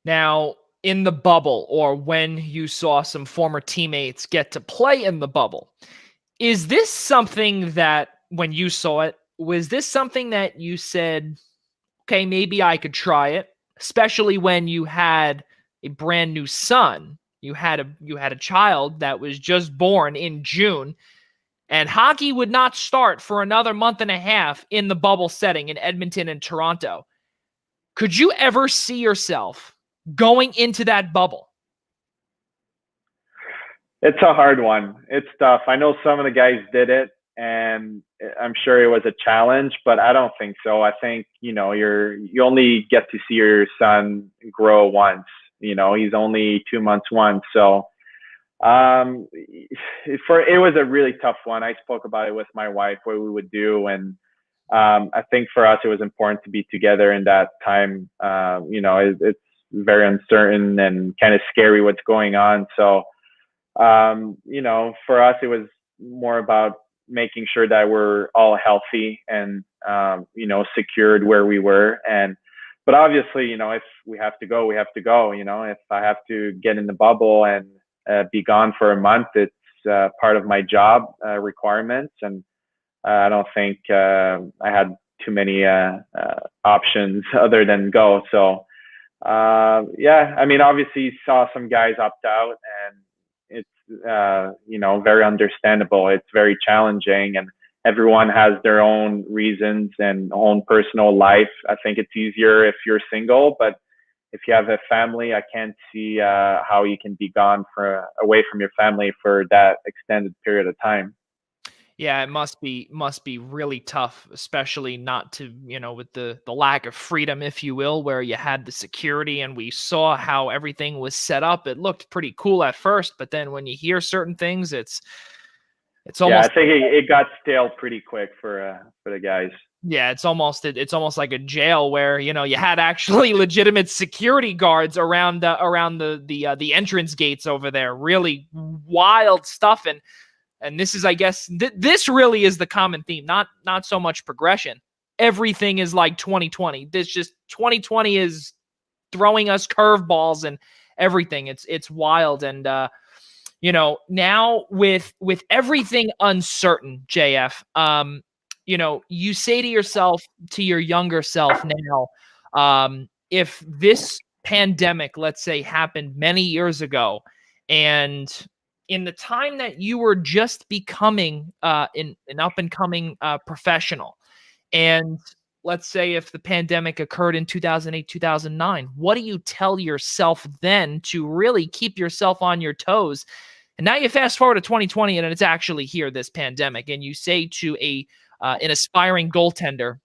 Now, in the bubble, or when you saw some former teammates get to play in the bubble, is this something that, when you saw it, was this something that you said, okay, maybe I could try it, especially when you had a brand new son, you had a child that was just born in June, and hockey would not start for another month and a half in the bubble setting in Edmonton and Toronto? Could you ever see yourself going into that bubble? It's a hard one. It's tough. I know some of the guys did it, and I'm sure it was a challenge, but I don't think so. I think, you only get to see your son grow once. He's only 2 months once. So it was a really tough one. I spoke about it with my wife, what we would do, and I think for us it was important to be together in that time. It's very uncertain and kind of scary what's going on. So for us it was more about making sure that we're all healthy and secured where we were. But obviously, if we have to go, we have to go. If I have to get in the bubble and be gone for a month, it's part of my job requirements, and I don't think I had too many options other than go. So I mean, obviously you saw some guys opt out, and it's very understandable. It's very challenging, and everyone has their own reasons and own personal life. I think it's easier if you're single, but if you have a family, I can't see how you can be gone away from your family for that extended period of time. Yeah, it must be really tough, especially not to, with the lack of freedom, if you will, where you had the security, and we saw how everything was set up. It looked pretty cool at first, but then when you hear certain things, it's almost. Yeah, I think it got stale pretty quick for the guys. Yeah, it's almost like a jail where, you had actually legitimate security guards around the entrance gates over there. Really wild stuff. And this is, I guess, this really is the common theme, not so much progression. Everything is like 2020. 2020 is throwing us curveballs and everything. It's wild. And, now with everything uncertain, JF, you say to yourself, to your younger self now, if this pandemic, let's say, happened many years ago, and in the time that you were just becoming an up and coming professional, and let's say if the pandemic occurred in 2008, 2009, what do you tell yourself then to really keep yourself on your toes? And now you fast forward to 2020 and it's actually here, this pandemic, and you say to an aspiring goaltender,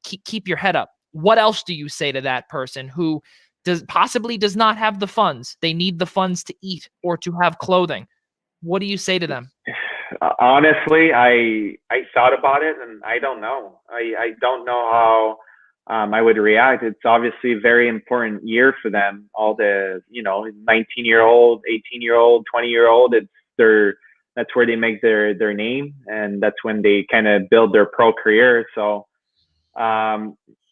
keep your head up. What else do you say to that person who does not have the funds? They need the funds to eat or to have clothing. What do you say to them? Honestly, I thought about it, and I don't know. I don't know how I would react. It's obviously a very important year for them. All the 19-year-old, 18-year-old, 20-year-old. That's where they make their name, and that's when they kind of build their pro career. So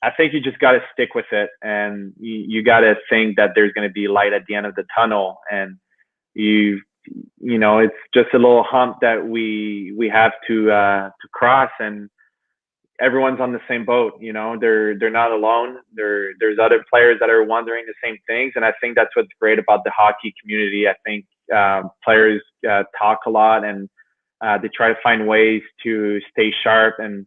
I think you just got to stick with it, and you got to think that there's going to be light at the end of the tunnel, and it's just a little hump that we have to cross, and everyone's on the same boat. They're not alone. There's other players that are wondering the same things, and I think that's what's great about the hockey community. I think players talk a lot, and they try to find ways to stay sharp and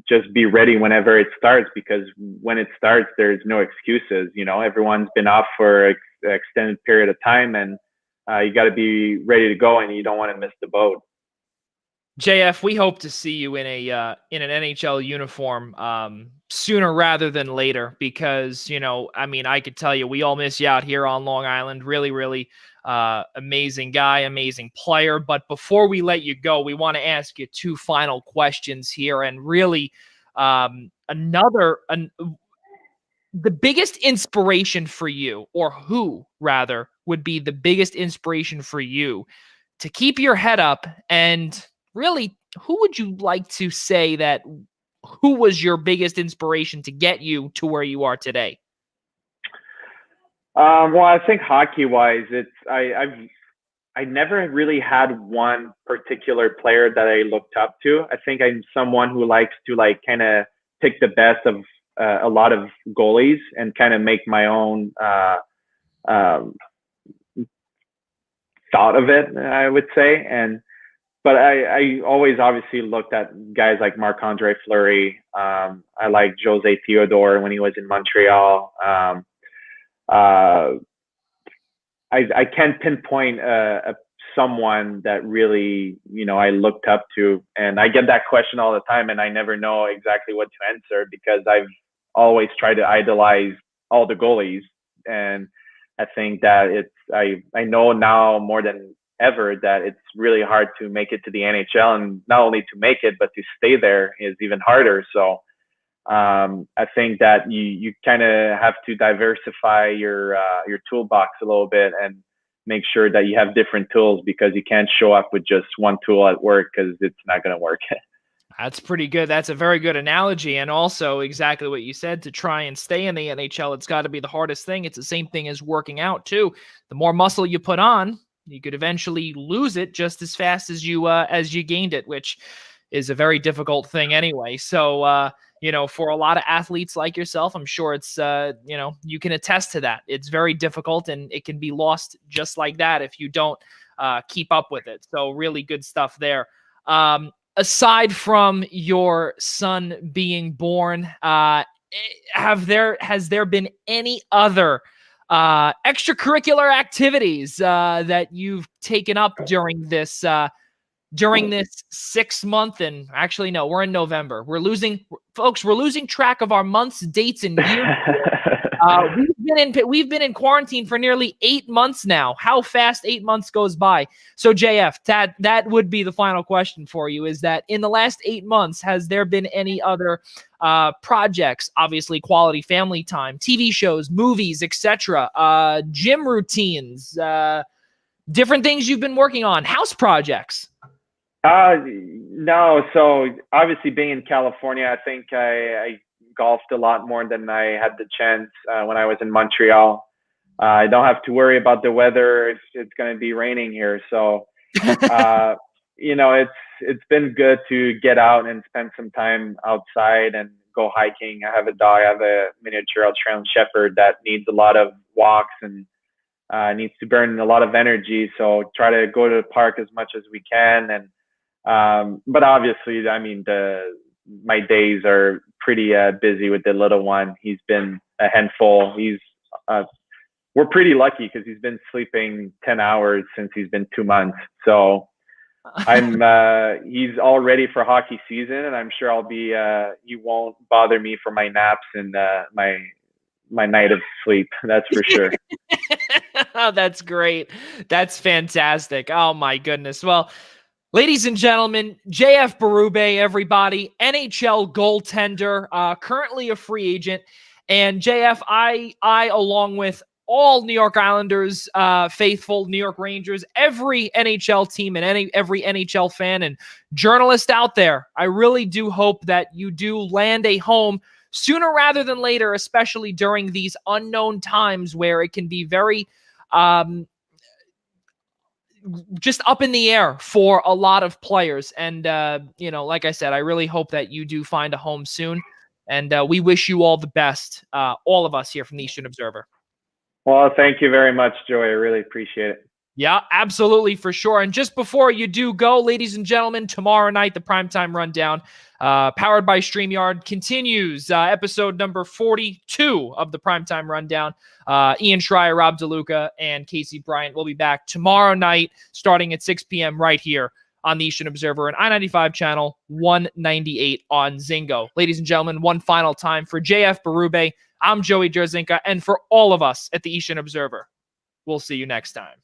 just be ready whenever it starts, because when it starts, there's no excuses. Everyone's been off for an extended period of time, and you got to be ready to go, and you don't want to miss the boat. JF, we hope to see you in an NHL uniform sooner rather than later, because I could tell you, we all miss you out here on Long Island. Really, really amazing guy, amazing player. But before we let you go, we want to ask you two final questions here, and really the biggest inspiration for you, or who rather would be the biggest inspiration for you to keep your head up, and really, who would you like to say that who was your biggest inspiration to get you to where you are today? Well, I think hockey-wise, I never really had one particular player that I looked up to. I think I'm someone who likes to kind of pick the best of a lot of goalies and kind of make my own thought of it, I would say. But I always obviously looked at guys like Marc-Andre Fleury. I like Jose Theodore when he was in Montreal. I can't pinpoint someone that really, I looked up to. And I get that question all the time, and I never know exactly what to answer, because I've always tried to idolize all the goalies. And I think that I know now more than ever that it's really hard to make it to the NHL, and not only to make it, but to stay there is even harder. So I think that you kind of have to diversify your toolbox a little bit, and make sure that you have different tools, because you can't show up with just one tool at work, because it's not going to work. That's pretty good. That's a very good analogy. And also exactly what you said, to try and stay in the NHL, it's got to be the hardest thing. It's the same thing as working out too. The more muscle you put on, you could eventually lose it just as fast as you gained it, which is a very difficult thing anyway. So, for a lot of athletes like yourself, I'm sure it's, you can attest to that. It's very difficult, and it can be lost just like that if you don't keep up with it. So really good stuff there. Aside from your son being born, has there been any other extracurricular activities that you've taken up during this 6 month? And actually, no, we're in November. We're losing track of our months, dates, and years. We've been in quarantine for nearly 8 months now. How fast 8 months goes by. So JF, that would be the final question for you, is that in the last 8 months, has there been any other projects, obviously quality family time, TV shows, movies, etc., gym routines, different things you've been working on, house projects? No. So obviously, being in California, I think I golfed a lot more than I had the chance when I was in Montreal. I don't have to worry about the weather. It's going to be raining here. So, it's been good to get out and spend some time outside and go hiking. I have a dog. I have a miniature Australian Shepherd that needs a lot of walks and needs to burn a lot of energy. So try to go to the park as much as we can. And but obviously, I mean, my days are pretty busy with the little one. He's been a handful. We're pretty lucky because he's been sleeping 10 hours since he's been 2 months. So he's all ready for hockey season, and I'm sure he won't bother me for my naps and my night of sleep. That's for sure. Oh, that's great. That's fantastic. Oh my goodness. Well, ladies and gentlemen, JF Berube, everybody, NHL goaltender, currently a free agent. And JF, I along with all New York Islanders faithful, New York Rangers, every NHL team and every NHL fan and journalist out there, I really do hope that you do land a home sooner rather than later, especially during these unknown times where it can be very just up in the air for a lot of players. And, like I said, I really hope that you do find a home soon. And we wish you all the best, all of us here from the Eastern Observer. Well, thank you very much, Joey. I really appreciate it. Yeah, absolutely, for sure. And just before you do go, ladies and gentlemen, tomorrow night, the Primetime Rundown, powered by StreamYard, continues episode number 42 of the Primetime Rundown. Ian Schreier, Rob DeLuca, and Casey Bryant will be back tomorrow night, starting at 6 p.m. right here on the Eastern Observer and I-95 channel 198 on Zingo. Ladies and gentlemen, one final time for JF Berube, I'm Joey Jarzynka, and for all of us at the Eastern Observer, we'll see you next time.